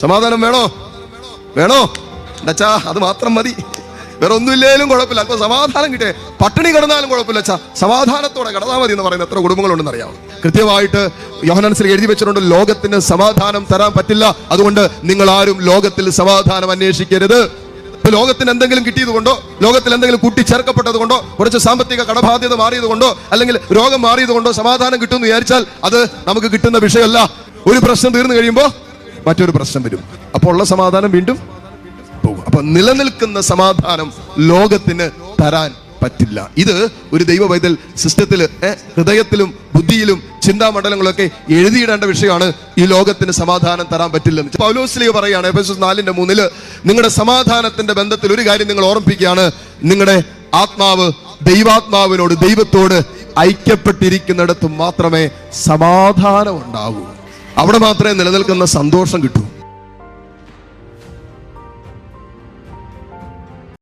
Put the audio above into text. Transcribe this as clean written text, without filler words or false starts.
സമാധാനം വേണോ? വേണോ? അച്ഛാ അത് മാത്രം മതി, വേറെ ഒന്നുമില്ലേലും കുഴപ്പമില്ല, അല്പം സമാധാനം കിട്ടേ, പട്ടിണി കിടന്നാലും കുഴപ്പമില്ല അച്ഛാ, സമാധാനത്തോടെ കിടന്നാൽ മതി എന്ന് പറയുന്ന എത്ര കുടുംബങ്ങളുണ്ടെന്ന് അറിയാമോ? കൃത്യമായിട്ട് യോഹന്നാനിൽ എഴുതി വെച്ചിട്ടുണ്ട്, ലോകത്തിന് സമാധാനം തരാൻ പറ്റില്ല, അതുകൊണ്ട് നിങ്ങൾ ആരും ലോകത്തിൽ സമാധാനം അന്വേഷിക്കരുത്. ഇപ്പൊ ലോകത്തിന് എന്തെങ്കിലും കിട്ടിയത് കൊണ്ടോ, ലോകത്തിൽ എന്തെങ്കിലും കൂട്ടിച്ചേർക്കപ്പെട്ടത് കൊണ്ടോ, കുറച്ച് സാമ്പത്തിക കടബാധ്യത മാറിയത് കൊണ്ടോ, അല്ലെങ്കിൽ രോഗം മാറിയത് കൊണ്ടോ സമാധാനം കിട്ടുമെന്ന് വിചാരിച്ചാൽ അത് നമുക്ക് കിട്ടുന്ന വിഷയമല്ല. ഒരു പ്രശ്നം തീർന്നു കഴിയുമ്പോൾ മറ്റൊരു പ്രശ്നം വരും, അപ്പോൾ ഉള്ള സമാധാനം വീണ്ടും പോകും. അപ്പൊ നിലനിൽക്കുന്ന സമാധാനം ലോകത്തിന് തരാൻ പറ്റില്ല. ഇത് ഒരു ദൈവ പൈതൽ സിസ്റ്റത്തില്, ഹൃദയത്തിലും ബുദ്ധിയിലും ചിന്താമണ്ഡലങ്ങളൊക്കെ എഴുതിയിടേണ്ട വിഷയമാണ്. ഈ ലോകത്തിന് സമാധാനം തരാൻ പറ്റില്ലെന്ന് പൗലോസ് പറയാണ് എഫെസസ് 4:3, നിങ്ങളുടെ സമാധാനത്തിന്റെ ബന്ധത്തിൽ ഒരു കാര്യം നിങ്ങൾ ഓർമ്മിപ്പിക്കുകയാണ്, നിങ്ങളുടെ ആത്മാവ് ദൈവാത്മാവിനോട്, ദൈവത്തോട് ഐക്യപ്പെട്ടിരിക്കുന്നിടത്ത് മാത്രമേ സമാധാനം ഉണ്ടാകൂ. അവിടെ മാത്രമേ നിലനിൽക്കുന്ന സന്തോഷം കിട്ടൂ.